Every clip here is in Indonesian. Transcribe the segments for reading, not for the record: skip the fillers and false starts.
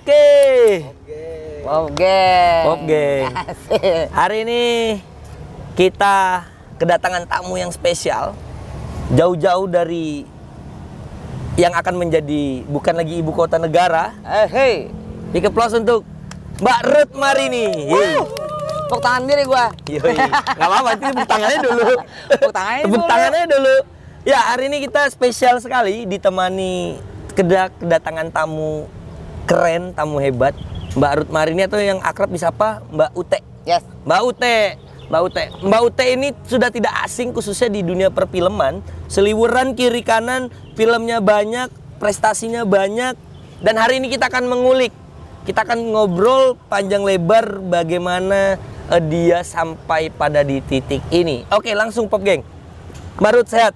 Oke. Oke. Hari ini kita kedatangan tamu yang spesial. Jauh-jauh dari yang akan menjadi bukan lagi ibu kota negara. Hey. Big applause untuk Mbak Ruth Marini. Tepuk tangan diri gua. Yoi. Gak apa-apa, tepuk tangannya dulu. Tepuk tangannya dulu. Ya, hari ini kita spesial sekali ditemani kedatangan tamu keren, tamu hebat, Mbak Ruth Marini atau yang akrab disapa Mbak Ute. Yes. Mbak Ute ini sudah tidak asing khususnya di dunia perfilman. Seliweran kiri kanan, filmnya banyak, prestasinya banyak. Dan hari ini kita akan mengulik, kita akan ngobrol panjang lebar bagaimana dia sampai pada di titik ini. Oke, langsung Pop Geng. Mbak Ruth sehat?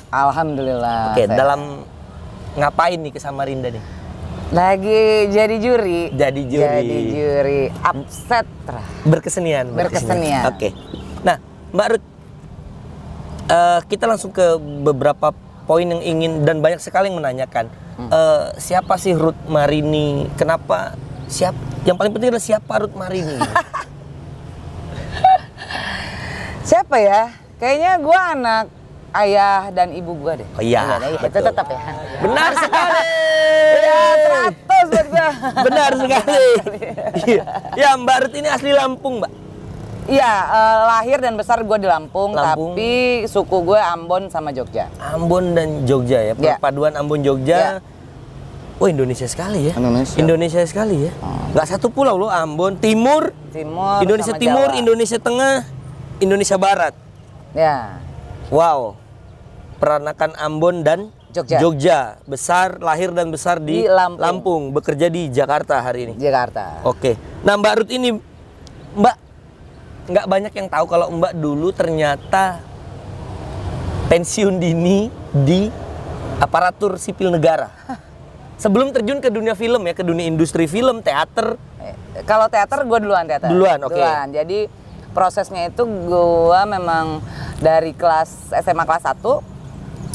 Alhamdulillah. Oke, sehat. dalam ngapain nih ke Samarinda nih? Lagi jadi juri. Jadi juri. Upset. Berkesenian. Oke. Nah, Mbak Ruth, kita langsung ke beberapa poin yang ingin dan banyak sekali yang menanyakan. Siapa sih Ruth Marini? Kenapa? Yang paling penting adalah siapa Ruth Marini? Siapa ya? Kayaknya gua anak ayah dan ibu gua deh. Oh iya, itu tetap ya. Benar sekali. Ya, 100 buat gua. Benar sekali. Ya, Mbak Ruth ini asli Lampung, Mbak. Iya, lahir dan besar gue di Lampung, tapi suku gue Ambon sama Jogja. Ambon dan Jogja ya, perpaduan Ambon Jogja. Oh, Indonesia sekali ya. Indonesia sekali ya. Nggak satu pulau loh, Ambon Timur, Indonesia sama Timur, Jawa. Indonesia Tengah, Indonesia Barat. Ya. Wow. Peranakan Ambon dan Jogja. Besar, lahir dan besar di Lampung, bekerja di Jakarta hari ini. Jakarta. Oke. Nah, Mbak Ruth ini, Mbak, nggak banyak yang tahu kalau Mbak dulu ternyata pensiun dini di aparatur sipil negara. Sebelum terjun ke dunia film ya, ke dunia industri film, teater. Kalau teater gue duluan teater. Oke. Jadi prosesnya itu gue memang dari kelas SMA kelas 1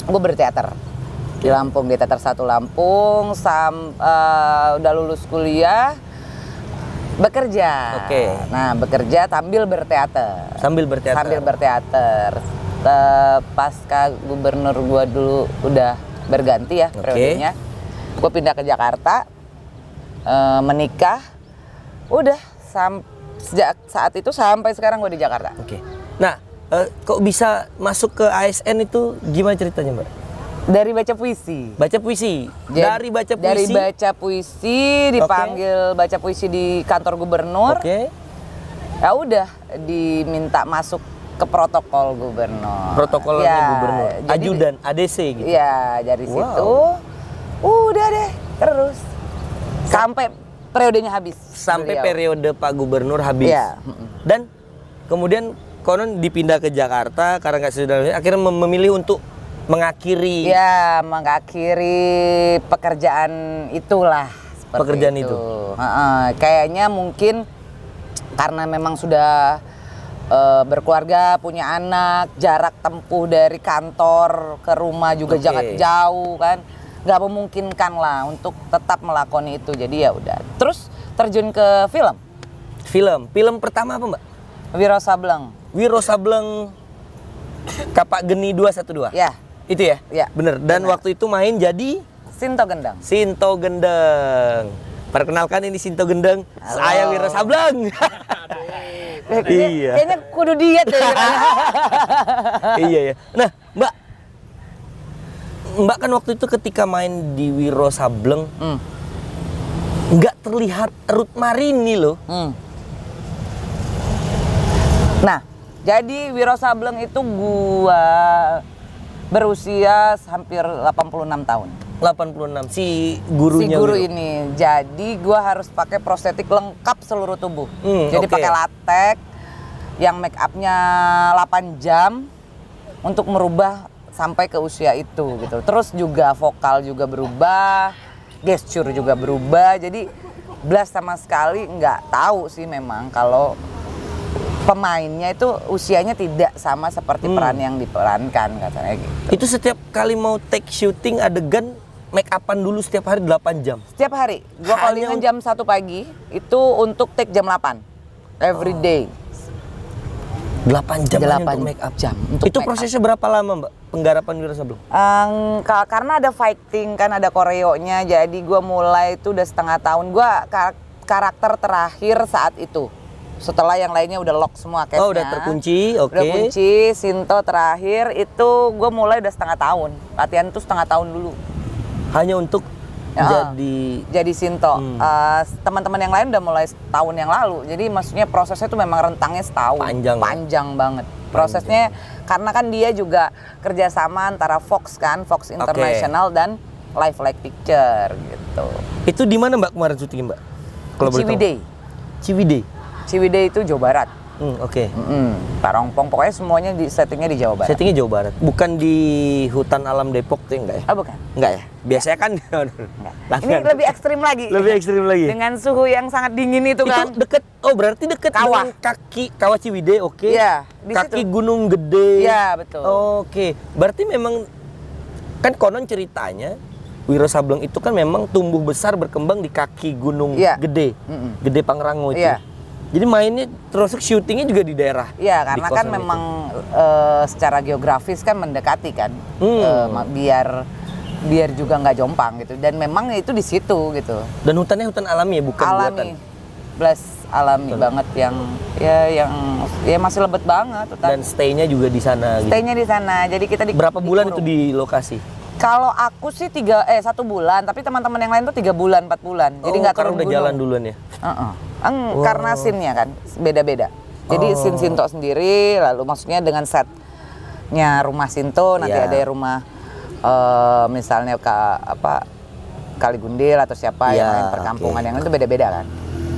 gue berteater di Lampung, di Teater 1 Lampung, udah lulus kuliah. Bekerja. Oke. Nah, bekerja sambil berteater. Sambil berteater. Pasca gubernur gua dulu udah berganti ya periodenya. Gua pindah ke Jakarta, menikah. Udah sejak saat itu sampai sekarang gua di Jakarta. Oke. Nah, kok bisa masuk ke ASN itu gimana ceritanya, Mbak? Dari baca puisi. Dari baca puisi dipanggil baca puisi di kantor gubernur. Oke. Ya udah diminta masuk ke protokol gubernur. Protokolnya gubernur. Ajudan ADC gitu. Iya, dari situ udah deh terus sampai periodenya habis. Sampai periode Pak Gubernur habis. Iya. Dan kemudian konon dipindah ke Jakarta karena nggak sudah akhirnya memilih untuk mengakhiri pekerjaan itulah. Pekerjaan itu. Kayaknya mungkin karena memang sudah berkeluarga, punya anak, jarak tempuh dari kantor ke rumah juga sangat jauh kan, nggak memungkinkan lah untuk tetap melakoni itu. Jadi ya udah. Terus terjun ke film. Film pertama apa, Mbak? Wiro Sableng. Kapak Geni 212. Ya. Itu ya? Ya. Bener. Dan waktu itu main jadi Sinto Gendeng. Perkenalkan ini Sinto Gendeng. Halo. Saya Wiro Sableng. Iya. Kayaknya kudu diet deh. Iya ya. Nah, Mbak kan waktu itu ketika main di Wiro Sableng nggak terlihat Ruth Marini loh. Nah, jadi Wiro Sableng itu gua berusia hampir 86 tahun. 86 si gurunya. Si guru ini. Jadi gua harus pakai prostetik lengkap seluruh tubuh. Jadi pakai latex yang make upnya 8 jam untuk merubah sampai ke usia itu gitu. Terus juga vokal juga berubah, gesture juga berubah. Jadi Blas sama sekali nggak tahu sih memang kalau pemainnya itu usianya tidak sama seperti peran yang diperankan katanya gitu. Itu setiap kali mau take syuting adegan make upan dulu setiap hari 8 jam. Setiap hari. Gua Hanya callingan jam 1 pagi itu untuk take jam 8. Every day. 8 jam hanya 8 untuk make up. jam untuk Itu make up. prosesnya berapa lama, Mbak? Penggarapan Wiro Sableng? Karena ada fighting kan, ada koreonya, jadi gue mulai itu udah setengah tahun. Gue karakter terakhir saat itu. Setelah yang lainnya udah lock semua case-nya. Oh, udah terkunci, oke. Udah kunci, Sinto terakhir itu gue mulai udah setengah tahun. Latihan itu setengah tahun dulu. Hanya untuk Jadi Sinto. Teman-teman yang lain udah mulai setahun yang lalu. Jadi maksudnya prosesnya tuh memang rentangnya setahun. Panjang banget. Prosesnya karena kan dia juga kerjasama antara Fox kan, Fox International dan Live Like Picture gitu. Itu di mana, Mbak, kemarin syuting, Mbak? Kalau boleh tahu. Ciwidey. Ciwidey. Ciwidey itu Jawa Barat. Oke. Parongpong, pokoknya semuanya settingnya di Jawa Barat. Settingnya Jawa Barat. Bukan di hutan alam Depok tuh, enggak ya? Oh bukan. Enggak ya? Biasanya kan. Ini lebih ekstrim lagi. Lebih ekstrim lagi. Dengan suhu yang sangat dingin itu kan. Itu deket. Oh, berarti deket Kawah. dengan kaki Kawah Ciwidey, oke. Iya, di Kaki situ. Gunung Gede. Iya, betul. Oke. Berarti memang kan konon ceritanya Wiro Sableng itu kan memang tumbuh besar berkembang di kaki Gunung Gede. Gede Pangrango itu. Iya. Jadi mainnya terus syutingnya juga di daerah. Iya, karena di kan kosan memang secara geografis kan mendekati kan. Biar juga nggak jompang gitu. Dan memang itu di situ gitu. Dan hutannya hutan alami ya, bukan buatan. Alami. Blast alami banget yang masih lebat banget. Dan stay-nya juga di sana. Stay-nya di sana. Jadi kita berapa bulan itu di lokasi? Kalau aku sih 1 bulan, tapi teman-teman yang lain tuh 3 bulan, 4 bulan. Jadi nggak turun udah gunung. jalan duluan ya? Karena scene-nya kan beda-beda. Jadi scene Sinto sendiri, lalu maksudnya dengan setnya rumah Sinto, nanti ada rumah misalnya Kali Gundil atau siapa yang lain perkampungan yang itu beda-beda kan.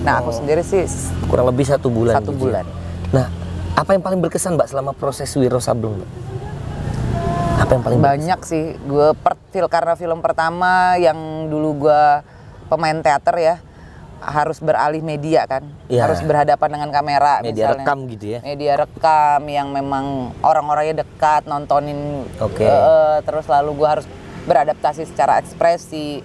Nah aku sendiri sih kurang lebih 1 bulan. 1 bulan. Nah, apa yang paling berkesan, Mbak, selama proses Wiro Sableng, Mbak? Apa yang paling banyak sih? Gue karena film pertama yang dulu gue pemain teater ya, harus beralih media kan, harus berhadapan dengan kamera. Media misalnya. Rekam gitu ya? Media rekam yang memang orang-orangnya dekat nontonin, terus lalu gue harus beradaptasi secara ekspresi.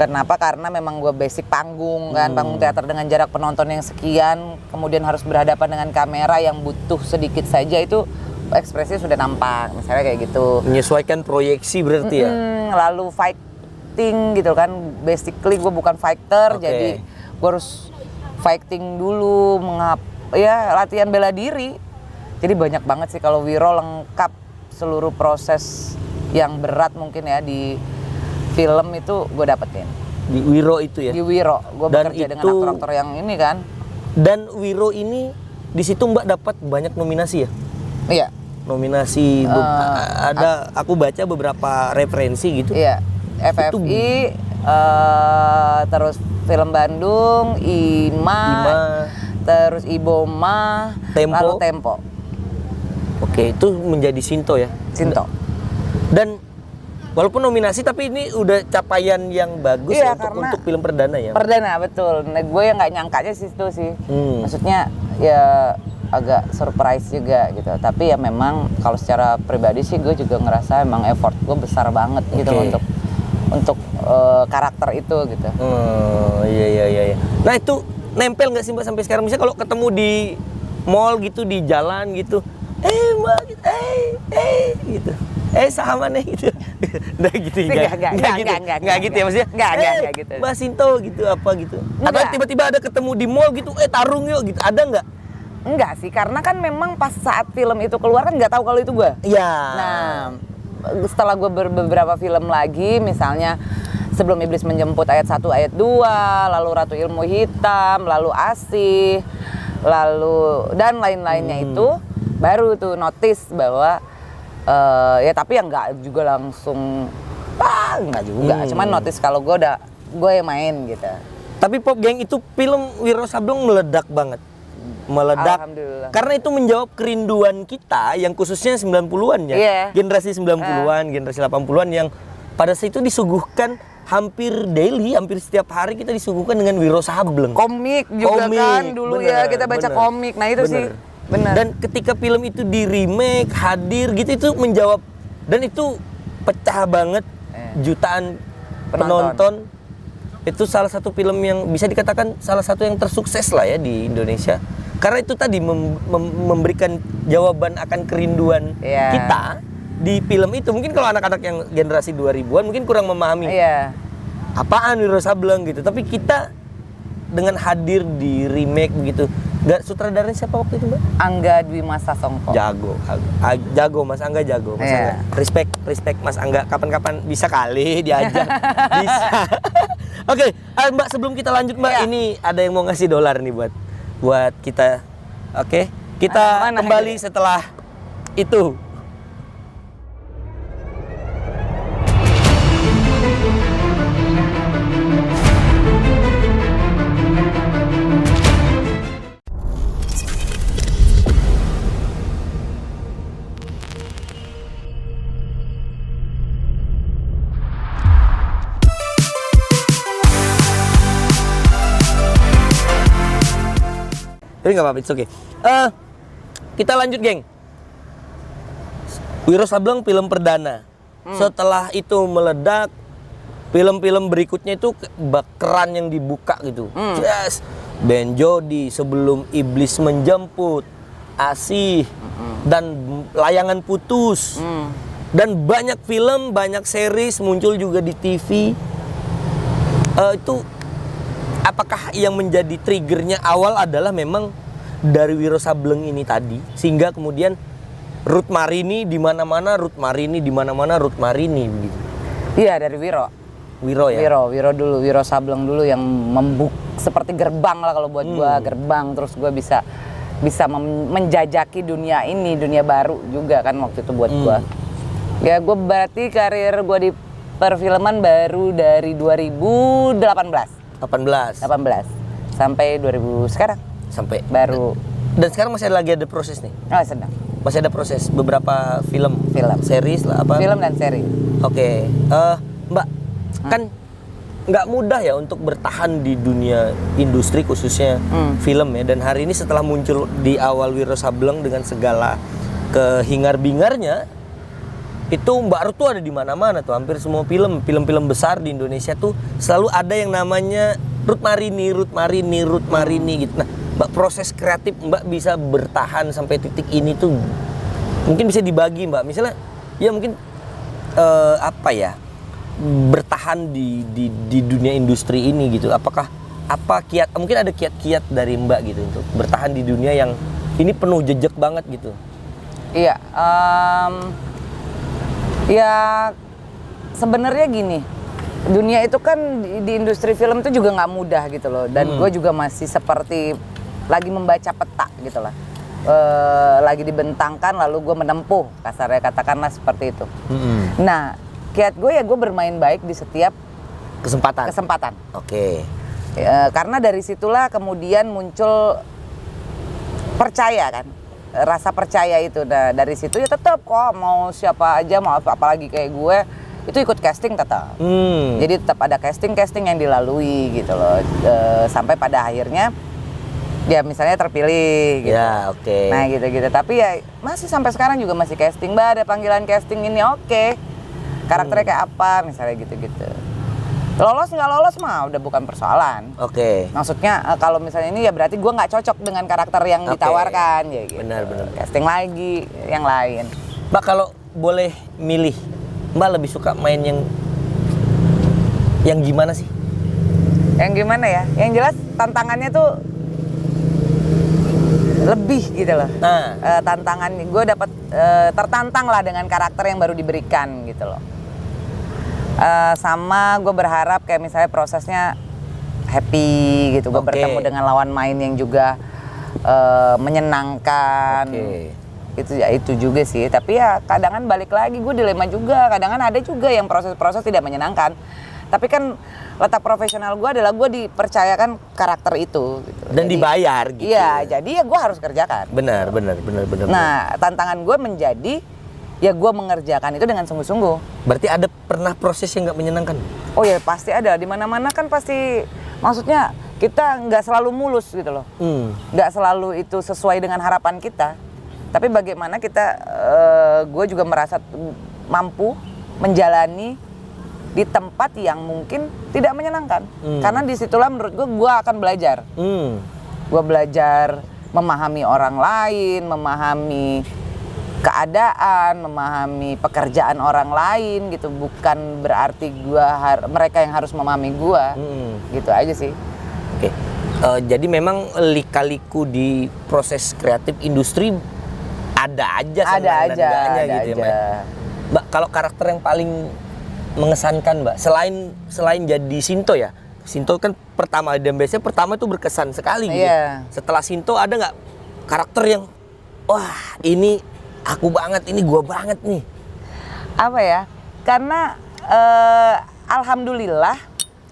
Kenapa? Karena memang gue basic panggung kan, panggung teater dengan jarak penonton yang sekian, kemudian harus berhadapan dengan kamera yang butuh sedikit saja itu ekspresinya sudah nampak, misalnya kayak gitu. Menyesuaikan proyeksi berarti ya? Lalu fighting gitu kan, basically gue bukan fighter, jadi gue harus fighting dulu, latihan bela diri. Jadi banyak banget sih kalau Wiro lengkap seluruh proses yang berat mungkin ya di film itu gue dapetin. Di Wiro itu ya? Di Wiro, gue bekerja dengan aktor-aktor yang ini kan. Dan Wiro ini di situ Mbak dapat banyak nominasi ya? Iya. Nominasi ada aku baca beberapa referensi gitu. Iya. FFI, terus film Bandung, IMA. Terus Iboma, lalu Tempo. Oke, itu menjadi Sinto ya? Sinto. Dan walaupun nominasi tapi ini udah capaian yang bagus ya untuk film perdana ya? Perdana, betul. Nah, gue yang nggak nyangkanya sih itu sih. Maksudnya ya agak surprise juga gitu. Tapi ya memang kalau secara pribadi sih gue juga ngerasa emang effort gue besar banget gitu untuk karakter itu gitu. Iya. Nah itu nempel nggak sih, Mbak, sampai sekarang? Misalnya kalau ketemu di mall gitu, di jalan gitu, Mbak, gitu. Sama nih gitu. Udah gitu enggak gitu ya maksudnya? Enggak gitu. Mbak Sinto gitu apa gitu. Atau tiba-tiba ada ketemu di mall gitu, tarung yuk gitu. Ada nggak? Enggak sih, karena kan memang pas saat film itu keluar kan nggak tahu kalau itu gue. Iya. Nah, setelah gue beberapa film lagi, misalnya Sebelum Iblis Menjemput ayat 1 ayat 2, lalu Ratu Ilmu Hitam, lalu Asih, lalu dan lain-lainnya itu baru tuh notice bahwa ya tapi yang nggak juga langsung nggak juga, cuman notice kalau gue yang main gitu. Tapi Pop Gang itu film Wiro Sableng meledak banget. Meledak karena itu menjawab kerinduan kita yang khususnya 90-an ya. Generasi 90-an, generasi 80-an yang pada saat itu disuguhkan hampir daily, hampir setiap hari kita disuguhkan dengan Wiro Sableng. Komik juga kan dulu ya, kita baca komik. Nah itu sih benar. Dan ketika film itu di remake, hadir gitu, itu menjawab dan itu pecah banget. jutaan penonton. Itu salah satu film yang bisa dikatakan salah satu yang tersukses lah ya di Indonesia. Karena itu tadi memberikan jawaban akan kerinduan kita di film itu. Mungkin kalau anak-anak yang generasi 2000-an mungkin kurang memahami apaan Wiro Sableng gitu. Tapi kita dengan hadir di remake begitu. Sutradaranya siapa waktu itu, Mbak? Angga Dwi Masa Songko. Jago Mas Angga, jago Mas Angga. Respect Mas Angga. Kapan-kapan bisa kali diajak. Bisa. Oke, Mbak, sebelum kita lanjut, Mbak, ini ada yang mau ngasih dolar nih buat kita. Oke, kita kembali setelah itu. Tapi nggak apa-apa, it's okay. Kita lanjut, geng. Wiro Sableng film perdana. Setelah itu meledak, film-film berikutnya itu keran yang dibuka gitu. Yes. Ben Jody, Sebelum Iblis Menjemput, Asih, dan Layangan Putus. Dan banyak film, banyak series muncul juga di TV. Itu apakah yang menjadi triggernya awal adalah memang dari Wiro Sableng ini tadi, sehingga kemudian Ruth Marini di mana-mana, Ruth Marini di mana-mana, Ruth Marini begitu. Iya, dari Wiro. Wiro ya. Wiro dulu, Wiro Sableng dulu yang seperti gerbang lah kalau buat gua, gerbang, terus gua bisa menjajaki dunia ini, dunia baru juga kan waktu itu buat gua. Ya gua berarti karir gua di perfilman baru dari 2018 sampai 2000 sekarang. Sampai baru. Dan sekarang masih lagi ada proses nih. Oh, sedang. Masih ada proses beberapa film, series lah apa? Film dan seri. Oke. Mbak, kan nggak mudah ya untuk bertahan di dunia industri khususnya film ya. Dan hari ini setelah muncul di awal Wiro Sableng dengan segala kehingar-bingarnya, itu Mbak Ruth tuh ada di mana-mana tuh. Hampir semua film-film besar di Indonesia tuh selalu ada yang namanya Ruth Marini gitu. Nah, Mbak, proses kreatif Mbak bisa bertahan sampai titik ini tuh mungkin bisa dibagi, Mbak. Misalnya ya mungkin bertahan di dunia industri ini gitu. Mungkin ada kiat-kiat dari Mbak gitu untuk bertahan di dunia yang ini penuh jejak banget gitu. Iya, ya sebenarnya gini, dunia itu kan di industri film itu juga nggak mudah gitu loh. Dan gue juga masih seperti lagi membaca peta gitu lah. Lagi dibentangkan lalu gue menempuh, kasarnya katakanlah seperti itu. Nah, kiat gue ya gue bermain baik di setiap kesempatan. Oke. Karena dari situlah kemudian muncul percaya kan. Rasa percaya itu. Nah, dari situ ya tetap kok mau siapa aja, mau apalagi kayak gue itu ikut casting tetap. Jadi tetap ada casting yang dilalui gitu loh. Sampai pada akhirnya ya misalnya terpilih gitu. Ya, oke. Nah, gitu-gitu. Tapi ya masih sampai sekarang juga masih casting. Mbak, ada panggilan casting ini, oke. Karakternya kayak apa misalnya gitu-gitu. Lolos nggak lolos mah udah bukan persoalan. Oke. Maksudnya kalau misalnya ini ya berarti gue nggak cocok dengan karakter yang ditawarkan ya gitu. Benar. Casting lagi yang lain. Mbak, kalau boleh milih, Mbak lebih suka main yang gimana sih? Yang gimana ya? Yang jelas tantangannya tuh lebih gitu loh. Tantangan gue dapat tertantang lah dengan karakter yang baru diberikan gitu loh. Sama gue berharap kayak misalnya prosesnya happy gitu. Gue bertemu dengan lawan main yang juga menyenangkan. Itu juga sih. Tapi ya kadang balik lagi gue dilema juga. Kadang ada juga yang proses-proses tidak menyenangkan. Tapi kan letak profesional gue adalah gue dipercayakan karakter itu gitu. Dan jadi, dibayar gitu. Iya, jadi ya gue harus kerjakan. Benar. Nah, tantangan gue menjadi ya gue mengerjakan itu dengan sungguh-sungguh. Berarti ada pernah proses yang nggak menyenangkan? Oh ya pasti ada. Di mana-mana kan pasti. Maksudnya kita nggak selalu mulus gitu loh. Nggak selalu itu sesuai dengan harapan kita. Tapi bagaimana kita, gue juga merasa mampu menjalani di tempat yang mungkin tidak menyenangkan. Karena disitulah menurut gue akan belajar. Gue belajar memahami orang lain, memahami keadaan, memahami pekerjaan orang lain gitu. Bukan berarti mereka yang harus memahami gue. Gitu aja sih. Oke. Jadi memang lika-liku di proses kreatif industri ada aja Ada senang dan aja, enggaknya ada gitu ya, aja. Mbak. Mbak, kalau karakter yang paling mengesankan, Mbak, selain jadi Shinto ya. Shinto kan pertama, dan biasanya pertama itu berkesan sekali gitu. Iya. Setelah Shinto ada nggak karakter yang wah, ini aku banget, ini gua banget nih. Apa ya? Karena alhamdulillah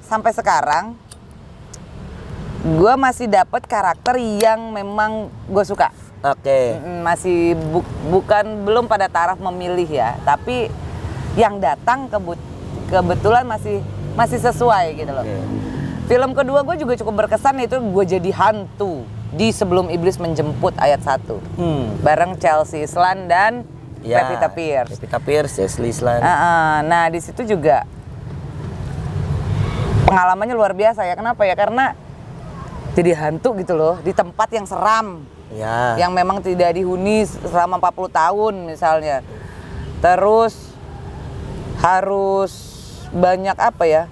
sampai sekarang gue masih dapat karakter yang memang gue suka. Oke. Masih belum pada taraf memilih ya, tapi yang datang kebetulan masih sesuai gitu loh. Film kedua gue juga cukup berkesan, itu gue jadi hantu di Sebelum Iblis Menjemput ayat 1. Bareng Chelsea Islan dan Pevita Pierce. Pevita Pierce, Chelsea Islan. Nah, di situ juga pengalamannya luar biasa ya. Kenapa ya? Karena jadi hantu gitu loh di tempat yang seram. Ya. Yang memang tidak dihuni selama 40 tahun misalnya. Terus harus banyak apa ya?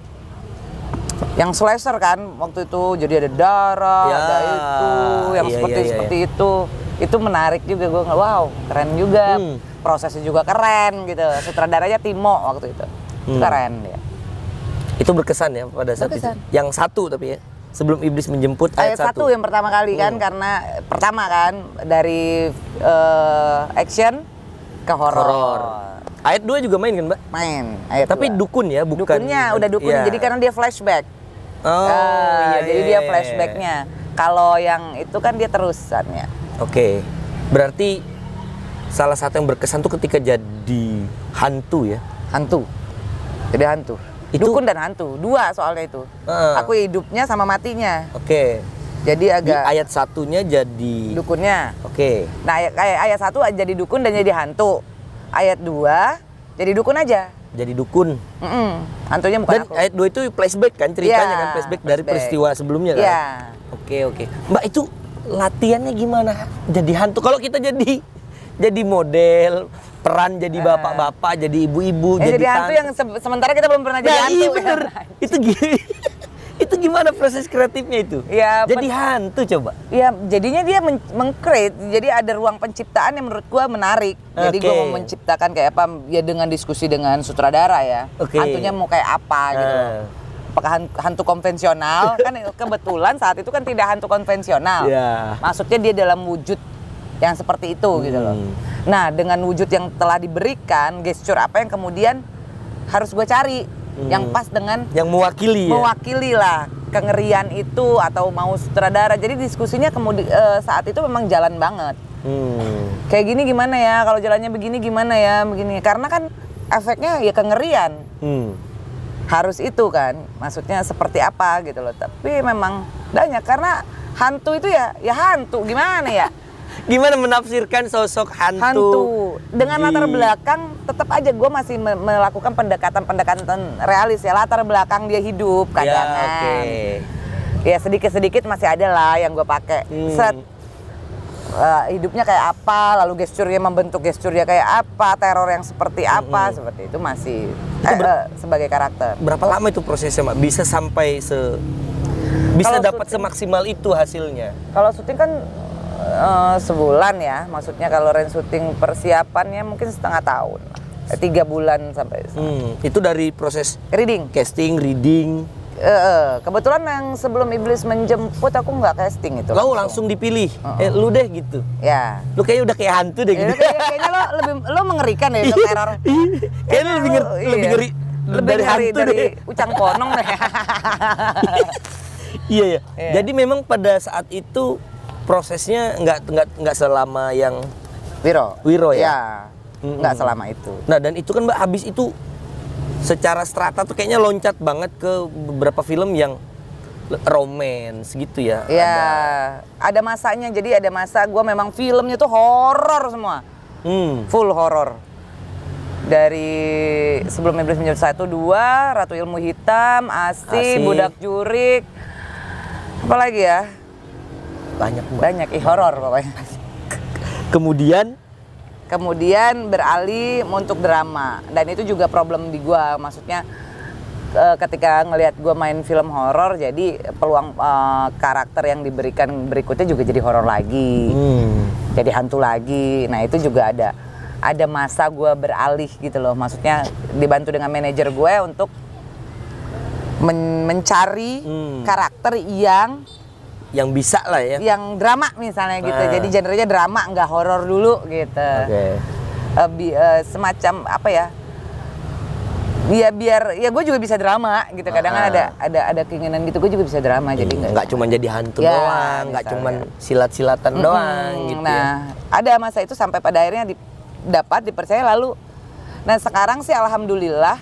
Yang slasher kan waktu itu, jadi ada darah, Ya. ada itu, yang Iya, seperti itu. Itu menarik juga, gue ngeliat, wow, keren juga. Prosesnya juga keren gitu. Sutradaranya Timo waktu itu. Keren ya. Itu berkesan ya pada saat Berkesan. itu. Yang satu tapi ya. Sebelum Iblis Menjemput ayat 1 yang pertama kali kan, karena pertama kan dari action ke horor. Ayat 2 juga main kan, Mbak? Main ayat Tapi 2. dukun ya, bukan. Dukunnya udah dukun, Iya. jadi karena dia flashback. Oh, iya, Jadi iya, dia iya. flashbacknya. Kalau yang itu kan dia terusannya. Oke. Berarti salah satu yang berkesan tuh ketika jadi hantu ya. Hantu. Jadi hantu. Itu- Dukun dan hantu, dua soalnya itu. Aku hidupnya sama matinya. Oke. Jadi Di agak ayat satunya jadi dukunnya. Oke. Nah, ayat 1 jadi dukun dan jadi hantu. Ayat 2 jadi dukun aja. Jadi dukun. Hantunya bukan Dan aku. ayat 2 itu flashback kan ceritanya Iya, kan flashback dari flashback. peristiwa sebelumnya kan. Iya. Oke. Mbak, itu latihannya gimana? Jadi hantu. Kalau kita jadi model, peran jadi bapak-bapak, jadi ibu-ibu, Jadi hantu tante. yang sementara kita belum pernah jadi Nah, hantu. iya bener. Itu gimana proses kreatifnya itu? Ya, jadi hantu coba. Ya, jadinya dia meng-create. Jadi ada ruang penciptaan yang menurut gua menarik. Jadi Oke. gua mau menciptakan kayak apa ya, dengan diskusi dengan sutradara ya. Oke. Hantunya mau kayak apa gitu. Apakah hantu konvensional? Kan kebetulan saat itu kan tidak hantu konvensional. Iya. Maksudnya dia dalam wujud yang seperti itu gitu loh. Nah, dengan wujud yang telah diberikan, gesture apa yang kemudian harus gue cari yang pas dengan Yang mewakili ya. mewakili lah kengerian itu atau mau sutradara. Jadi diskusinya kemudian saat itu memang jalan banget. Kayak gini gimana ya, kalau jalannya begini gimana ya, begini. Karena kan efeknya ya kengerian. Harus itu kan, maksudnya seperti apa gitu loh. Tapi memang banyak karena hantu itu ya hantu gimana ya? Gimana menafsirkan sosok hantu? Dengan di- latar belakang tetap aja gue masih melakukan pendekatan realis ya, latar belakang dia hidup Ya, kadangan. oke. Ya sedikit masih ada lah yang gue pakai. Set hidupnya kayak apa, lalu gesturnya membentuk gesturnya kayak apa, teror yang seperti apa, seperti itu masih sebagai karakter. Berapa lama itu prosesnya, Mak? Bisa sampai bisa Kalau dapat syuting- semaksimal itu hasilnya? Kalau syuting kan sebulan ya, maksudnya kalau syuting persiapannya mungkin setengah tahun, 3 bulan sampai. Itu dari proses Reading. casting, reading. Kebetulan yang Sebelum Iblis Menjemput aku nggak casting itu. Lalu langsung dipilih. Lu deh gitu. Ya. Lu kayaknya udah kayak hantu deh Ya, gitu. kayaknya lo mengerikan ya itu teror. Kayaknya lu lebih Iya. lebih ngeri Lebih dari ngeri hantu dari deh. Ucang Ponong deh. Iya ya. Iya. Jadi memang pada saat itu prosesnya nggak selama yang Wiro ya? Ya. Nggak selama itu. Nah, dan itu kan Mbak habis itu secara strata tuh kayaknya loncat banget ke beberapa film yang romance gitu ya. Ya, ada masanya. Jadi ada masa gue memang filmnya tuh horor semua. Full horor. Dari sebelum Iblis Menjurus 1, 2, Ratu Ilmu Hitam, Asih, Budak Jurik. Apa lagi ya? Banyak, Mbak. Banyak, horor pokoknya. Kemudian beralih untuk drama. Dan itu juga problem di gua. Maksudnya ketika ngelihat gua main film horor, jadi peluang karakter yang diberikan berikutnya juga jadi horor lagi. Jadi hantu lagi. Nah, itu juga ada masa gue beralih gitu loh. Maksudnya dibantu dengan manajer gue untuk mencari karakter yang bisa lah ya. Yang drama misalnya gitu. Jadi genrenya drama, nggak horor dulu gitu. Semacam apa ya? Biar ya gue juga bisa drama gitu. Kadang kan ada keinginan gitu, gue juga bisa drama. Jadi nggak cuma jadi hantu doang, nggak cuma silat-silatan doang gitu. Nah, ada masa itu sampai pada akhirnya dipercaya lalu. Nah, sekarang sih alhamdulillah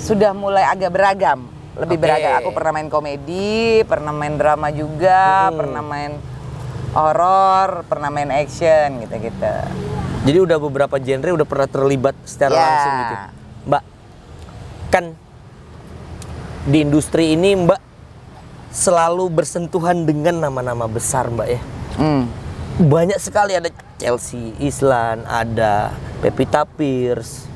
sudah mulai agak beragam, lebih beragam. Aku pernah main komedi, pernah main drama juga, pernah main horor, pernah main action gitu-gitu. Jadi udah beberapa genre udah pernah terlibat secara langsung gitu. Mbak, kan di industri ini Mbak selalu bersentuhan dengan nama-nama besar Mbak ya. Banyak sekali, ada Chelsea Islan, ada Pevita Pierce.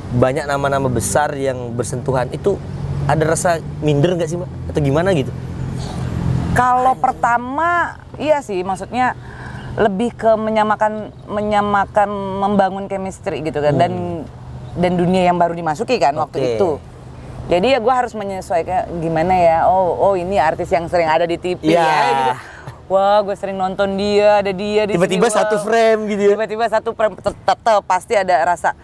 Banyak nama-nama besar yang bersentuhan. Itu ada rasa minder nggak sih Mbak? Atau gimana gitu? Kalau pertama iya sih, maksudnya lebih ke menyamakan membangun chemistry gitu kan. Dan dunia yang baru dimasuki kan waktu itu. Jadi ya gue harus menyesuaikan gimana ya. Oh ini artis yang sering ada di TV ya gitu. Wah, gue sering nonton dia, ada dia di tiba-tiba sini, satu frame gitu ya. Tiba-tiba satu frame tetap pasti ada rasa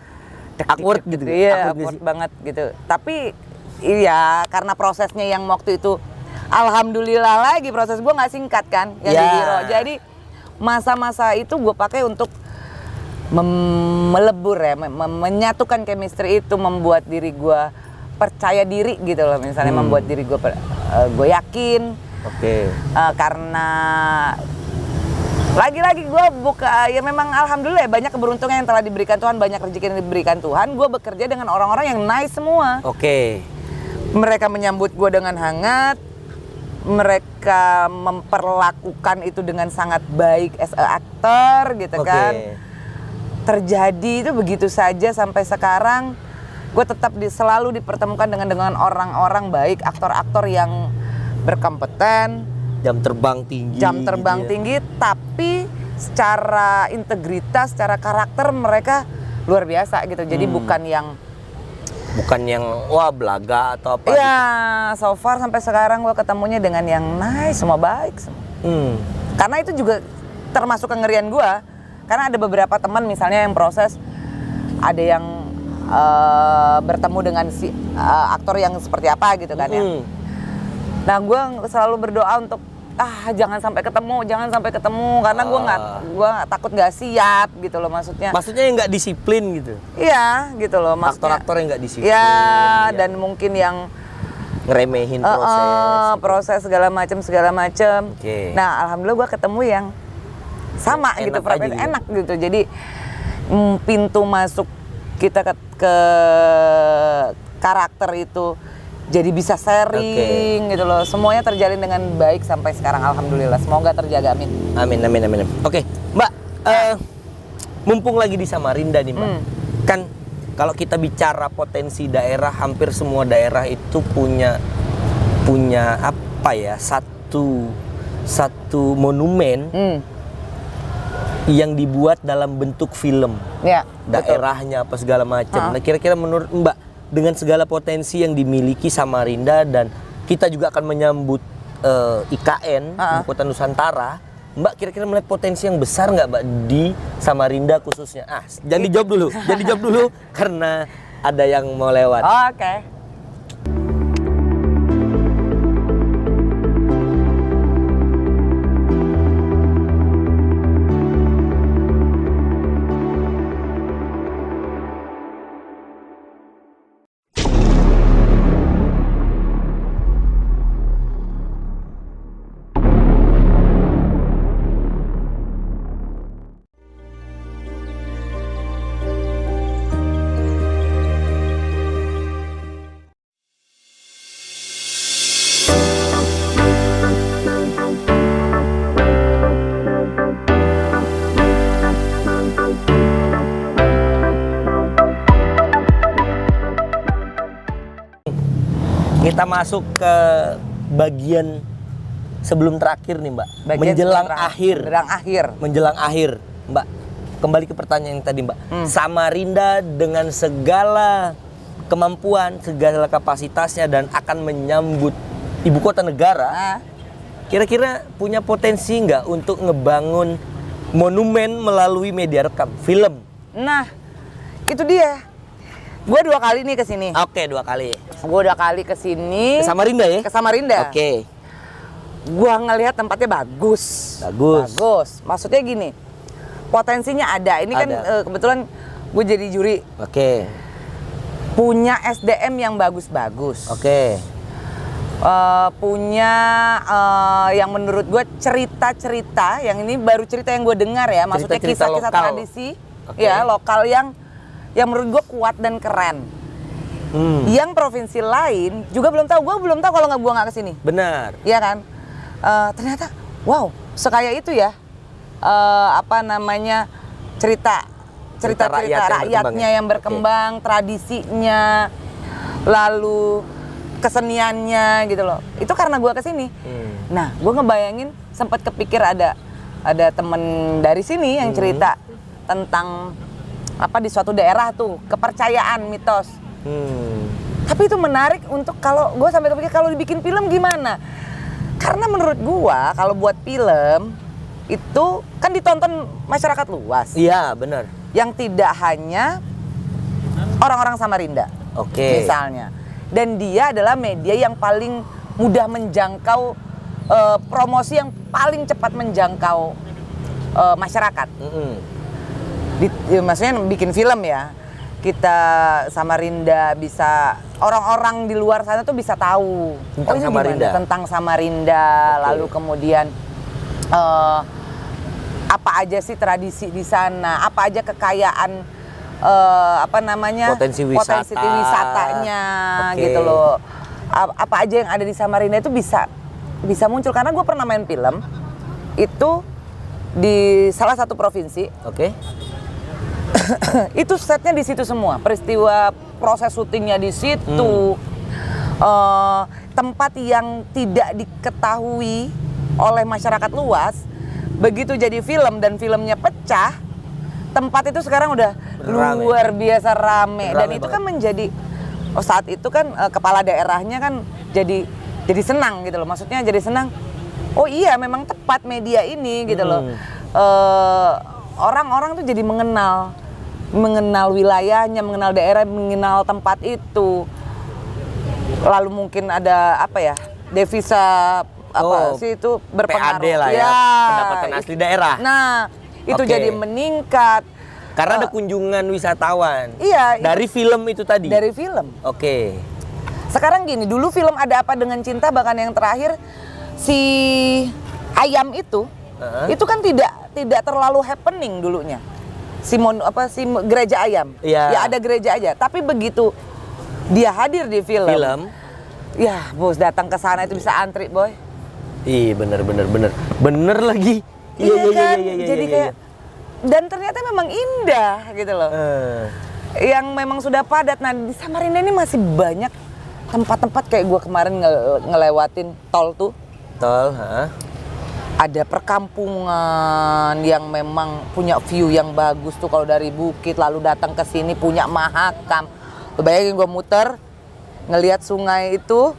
awkward gitu. Iya, awkward banget gitu. Tapi iya, karena prosesnya yang waktu itu alhamdulillah lagi proses gue nggak singkat kan yang di Hero. Jadi masa-masa itu gue pakai untuk melebur ya, menyatukan chemistry itu, membuat diri gue percaya diri gitu loh. Misalnya membuat diri gue yakin. Karena lagi-lagi gue ya memang alhamdulillah ya, banyak keberuntungan yang telah diberikan Tuhan, banyak rezeki yang diberikan Tuhan. Gue bekerja dengan orang-orang yang nice semua. Mereka menyambut gue dengan hangat. Mereka memperlakukan itu dengan sangat baik as a actor gitu kan. Terjadi itu begitu saja sampai sekarang. Gue tetap selalu dipertemukan dengan orang-orang baik, aktor-aktor yang berkompeten, jam terbang tinggi, tapi secara integritas, secara karakter mereka luar biasa gitu. Jadi bukan yang wah belaga atau apa. Iya, gitu. So far sampai sekarang gue ketemunya dengan yang nice, semua baik semua. Karena itu juga termasuk kengerian gue. Karena ada beberapa teman misalnya yang proses, ada yang bertemu dengan aktor yang seperti apa gitu kan ya. Nah, gue selalu berdoa untuk jangan sampai ketemu karena gue takut nggak siap gitu loh, maksudnya yang nggak disiplin gitu. Iya gitu loh, aktor-aktor yang nggak disiplin ya. Dan mungkin yang ngeremehin proses segala macam. Nah, alhamdulillah gue ketemu yang sama gitu, enak gitu. Jadi pintu masuk kita ke karakter itu jadi bisa sharing gitu loh. Semuanya terjalin dengan baik sampai sekarang, alhamdulillah. Semoga terjaga, amin. Amin. Oke, Mbak, mumpung lagi di Samarinda nih Mbak. Kan kalau kita bicara potensi daerah, hampir semua daerah itu punya apa ya, satu monumen yang dibuat dalam bentuk film. Daerahnya apa segala macam. Nah, kira-kira menurut Mbak, dengan segala potensi yang dimiliki Samarinda, dan kita juga akan menyambut IKN, Ibu Kota Nusantara, Mbak kira-kira melihat potensi yang besar nggak Mbak di Samarinda khususnya? Jangan dijawab dulu, karena ada yang mau lewat. Oke. kita masuk ke bagian sebelum terakhir nih Mbak. Menjelang akhir. Menjelang akhir, Mbak. Kembali ke pertanyaan yang tadi Mbak. Samarinda dengan segala kemampuan, segala kapasitasnya dan akan menyambut ibu kota negara. Kira-kira punya potensi nggak untuk ngebangun monumen melalui media rekam, film? Nah, itu dia. Gue 2 kali nih ke sini. Oke, 2 kali. Gue 2 kali ke sini. Ke Samarinda ya? Ke Samarinda. Oke. Gua ngelihat tempatnya bagus. Maksudnya gini, potensinya ada. Ini kan kebetulan gue jadi juri. Oke. Punya SDM yang bagus-bagus. Oke. Punya yang menurut gue cerita-cerita, yang ini baru cerita yang gue dengar ya. Maksudnya kisah-kisah tradisi, ya lokal yang menurut gue kuat dan keren. Yang provinsi lain juga belum tahu. Gue belum tahu kalau gue nggak kesini. Benar. Iya kan? Ternyata wow sekaya itu ya, cerita rakyatnya yang berkembang, tradisinya, lalu keseniannya gitu loh. Itu karena gue kesini. Nah, gue ngebayangin sempat kepikir ada temen dari sini yang cerita tentang di suatu daerah tuh kepercayaan mitos. Tapi itu menarik untuk kalau gue sampai kepikir kalau dibikin film gimana. Karena menurut gua kalau buat film itu kan ditonton masyarakat luas. Iya, benar. Yang tidak hanya orang-orang Samarinda. Oke. Misalnya. Dan dia adalah media yang paling mudah menjangkau, promosi yang paling cepat menjangkau masyarakat. Maksudnya bikin film ya. Kita Samarinda bisa, orang-orang di luar sana tuh bisa tahu tentang Samarinda, lalu kemudian apa aja sih tradisi di sana, apa aja kekayaan potensi wisatanya gitu loh. Apa aja yang ada di Samarinda itu bisa muncul karena gue pernah main film itu di salah satu provinsi. Itu setnya di situ semua, peristiwa proses syutingnya di situ, tempat yang tidak diketahui oleh masyarakat luas, begitu jadi film dan filmnya pecah, tempat itu sekarang udah luar biasa rame dan itu kan menjadi saat itu kan kepala daerahnya kan jadi senang gitu loh, maksudnya jadi senang. Oh iya, memang tepat media ini gitu loh. Orang-orang tuh jadi mengenal wilayahnya, mengenal daerah, mengenal tempat itu. Lalu mungkin ada devisa sih itu berpengaruh. PAD lah ya, pendapatan asli daerah. Nah, itu jadi meningkat. Karena ada kunjungan wisatawan. Iya. Dari film itu tadi? Dari film. Oke. Sekarang gini, dulu film Ada Apa Dengan Cinta, bahkan yang terakhir si ayam itu kan tidak terlalu happening dulunya. Si gereja ayam. Ya ada gereja aja. Tapi begitu dia hadir di film. Ya, bos datang ke sana itu bisa antri, boy. Iya, bener lagi. Iya kan? Jadi kayak dan ternyata memang indah gitu loh. Yang memang sudah padat. Nah, di Samarinda ini masih banyak tempat-tempat kayak gue kemarin ngelewatin tol tuh. Ada perkampungan yang memang punya view yang bagus tuh kalau dari bukit lalu datang ke sini punya Mahakam. Bayangin gue muter ngelihat sungai itu.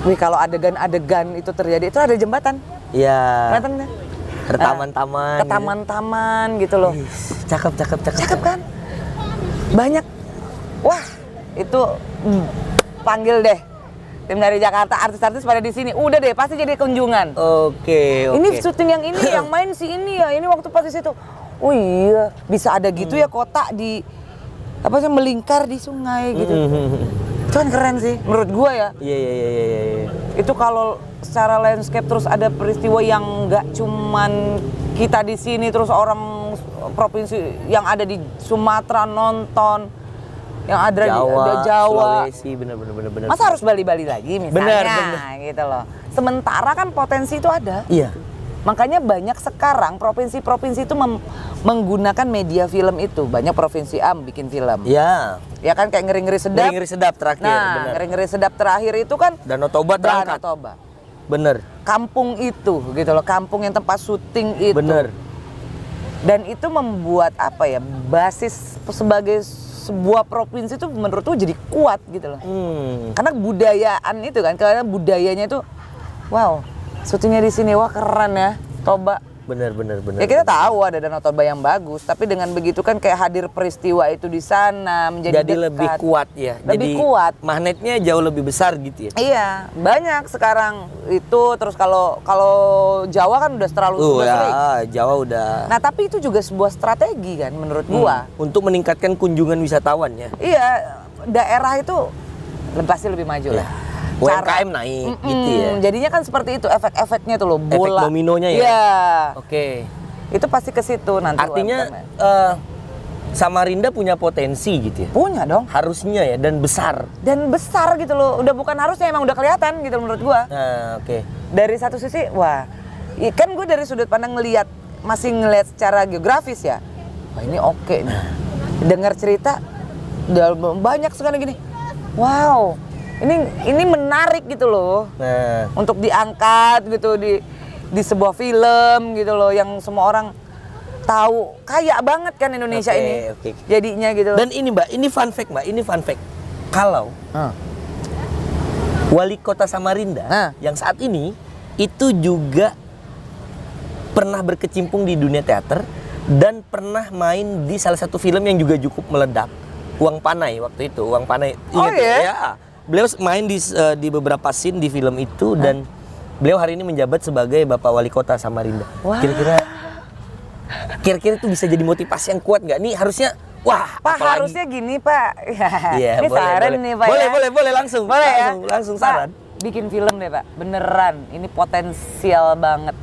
Wih, kalau adegan-adegan itu terjadi itu ada jembatan. Iya. Kelihatan kan? Ada taman-taman. Ke taman-taman gitu loh. Cakep kan? Banyak. Wah, itu panggil deh. Tim dari Jakarta, artis-artis pada di sini. Udah deh, pasti jadi kunjungan. Oke. Ini syuting yang ini, yang main si ini ya. Ini waktu pas di situ. Oh iya, bisa ada gitu ya kota di melingkar di sungai gitu. Itu kan keren sih menurut gua ya. Iya. Itu kalau secara landscape terus ada peristiwa yang nggak cuman kita di sini terus orang provinsi yang ada di Sumatera nonton. Yang ada di Jawa, Sulawesi, bener. Masa harus Bali lagi misalnya, gitu loh. Sementara kan potensi itu ada. Iya. Makanya banyak sekarang provinsi-provinsi itu menggunakan media film itu. Banyak provinsi A bikin film. Ya. Ya kan kayak Ngeri-Ngeri Sedap. Ngeri-Ngeri Sedap terakhir, Nah, bener. Ngeri-Ngeri Sedap terakhir itu kan Danau Toba terangkat. Danau Toba. Bener. Kampung itu gitu loh, kampung yang tempat syuting itu. Bener. Dan itu membuat apa ya, basis sebagai sebuah provinsi itu menurutku jadi kuat gitu loh. Karena budayaan itu kan, karena budayanya itu wow, syutingnya di sini wah keren ya, Toba. Bener. Ya kita tahu ada Danau Toba yang bagus, tapi dengan begitu kan kayak hadir peristiwa itu di sana menjadi Jadi dekat. lebih kuat ya. Lebih Jadi kuat. magnetnya jauh lebih besar gitu ya. Iya, banyak sekarang itu. Terus kalau Jawa kan udah terlalu Ya, sering. Jawa udah. Nah, tapi itu juga sebuah strategi kan menurut gua. Untuk meningkatkan kunjungan wisatawan ya. Iya, daerah itu pasti lebih maju lah. UMKM naik gitu ya. Jadinya kan seperti itu efek-efeknya tuh loh, bola. Efek dominonya ya. Iya. Oke. Itu pasti ke situ nanti. Artinya UMKM. Samarinda punya potensi gitu ya. Punya dong. Harusnya ya, dan besar. Dan besar gitu loh. Udah bukan harusnya, emang udah kelihatan gitu menurut gua. Nah, oke. Dari satu sisi, wah, kan gue dari sudut pandang masih ngelihat secara geografis ya. Wah, ini oke nih. Dengar cerita udah banyak sekali gini. Wow. Ini menarik gitu loh. Nah, Untuk diangkat gitu di sebuah film gitu loh yang semua orang tahu. Kaya banget kan Indonesia Oke, ini. oke. Jadinya gitu. dan ini Mbak, ini fun fact Mbak, ini fun fact. Kalau wali kota Samarinda yang saat ini itu juga pernah berkecimpung di dunia teater dan pernah main di salah satu film yang juga cukup meledak, Uang Panai waktu itu. Uang Panai. Oh, Ingat iya? ya? Beliau main di beberapa scene di film itu dan beliau hari ini menjabat sebagai Bapak Wali Kota Samarinda. Wah. Kira-kira itu bisa jadi motivasi yang kuat nggak? Nih harusnya, wah, Pak, apalagi. harusnya gini Pak. Iya, Ini saran nih Pak ya. Boleh langsung. Boleh ya? Langsung Pak, saran. bikin film deh Pak, beneran. Ini potensial banget.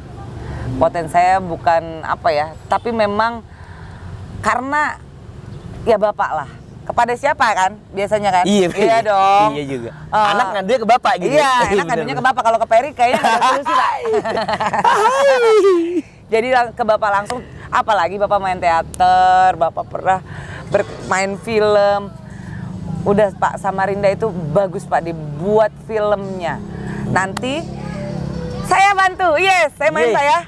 Poten saya bukan apa ya, tapi memang karena ya Bapak lah. Kepada siapa kan biasanya kan? Iya dong. Iya juga. Anak ngadunya ke bapak gitu. Iya, anak ngadunya ke Bapak. Kalau ke Peri kayaknya nggak ada solusi Pak. Jadi ke Bapak langsung, apalagi Bapak main teater, Bapak pernah bermain film. Udah Pak, Samarinda itu bagus Pak dibuat filmnya. Nanti saya bantu, yes, saya main Yeay. Pak ya.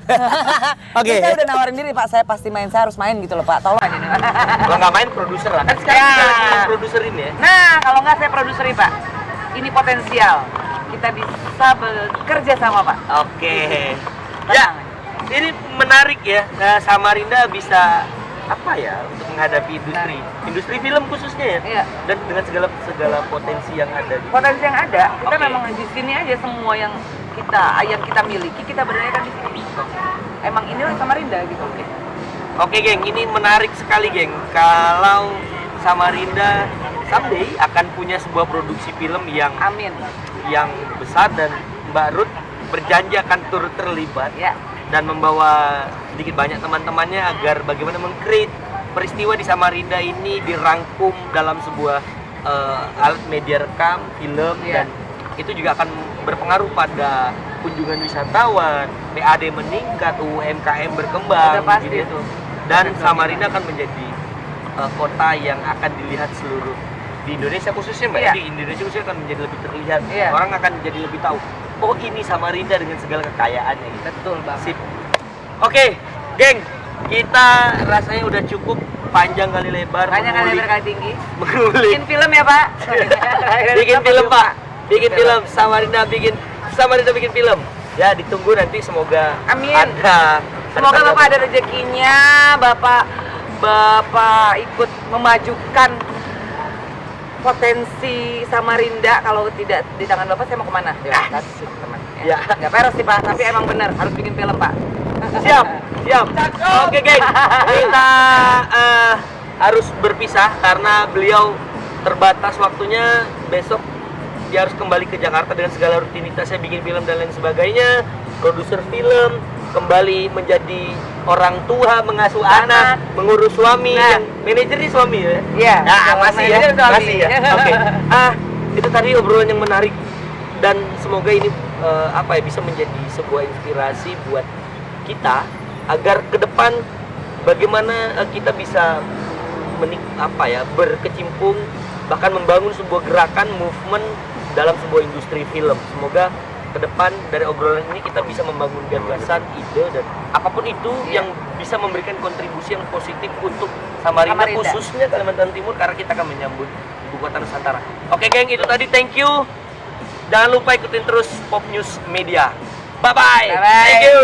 Oke. Saya udah nawarin diri Pak, saya pasti main, saya harus main gitu loh Pak, tolong aja nih Pak. Kalau nggak main produser lah. Kan sekarang Ya. kita lagi produserin ya. Nah, kalau nggak saya produseri Pak, ini potensial. Kita bisa bekerja sama Pak. Oke. Tenang. Ini menarik ya. Samarinda bisa apa ya untuk menghadapi industri film khususnya ya. Iya. Dan dengan segala potensi yang ada. Potensi yang ada, kita Oke. memang di sini aja semua yang kita miliki, kita berdayakan di sini. Emang inilah Samarinda gitu. Oke geng, ini menarik sekali geng. Kalau Samarinda someday akan punya sebuah produksi film yang Amin. besar dan Mbak Ruth berjanji akan turut terlibat Ya. dan membawa sedikit banyak teman-temannya agar bagaimana meng-create peristiwa di Samarinda ini dirangkum dalam sebuah alat media rekam, film Ya. dan itu juga akan berpengaruh pada kunjungan wisatawan, PAD meningkat, UMKM berkembang, Udah pasti gitu. itu. Dan Samarinda akan menjadi kota yang akan dilihat seluruh di Indonesia khususnya Mbak. Iya. Di Indonesia khususnya akan menjadi lebih terlihat. Iya. Orang akan jadi lebih tahu, oh ini Samarinda dengan segala kekayaannya gitu. Betul banget. Sip. Oke, geng, kita rasanya udah cukup panjang kali lebar Banyak kali mengulik- berkali tinggi. mengulik Bikin film ya Pak. bikin film Pak, bikin film Samarinda bikin film. Ya ditunggu nanti, semoga Amin. ada. Semoga Bapak ada rezekinya, Bapak ikut memajukan potensi Samarinda. Kalau tidak di tangan Bapak, saya mau kemana? Ya, teman. Ya. Nggak peres sih Pak, tapi emang benar harus bikin film Pak. Siap. Oke geng, kita harus berpisah karena beliau terbatas waktunya. Besok dia harus kembali ke Jakarta dengan segala rutinitasnya, bikin film dan lain sebagainya, produser film, kembali menjadi orang tua, mengasuh anak, mengurus suami, Nah. yang manajernya suami ya? Iya. Masih ya, Manajer suami. masih ya. Oke. Itu tadi obrolan yang menarik dan semoga ini bisa menjadi sebuah inspirasi buat kita agar ke depan bagaimana kita bisa berkecimpung bahkan membangun sebuah gerakan movement dalam sebuah industri film. Semoga ke depan dari obrolan ini kita bisa membangun gagasan, ide dan apapun itu yang bisa memberikan kontribusi yang positif untuk Samarinda, khususnya Kalimantan Timur karena kita akan menyambut ibu kota Nusantara. Oke geng, itu tadi, thank you. Jangan lupa ikutin terus Pop News Media. Bye bye. Thank you.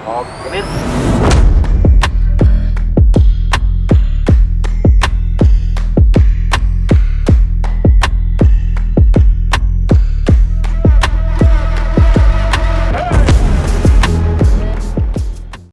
Oke,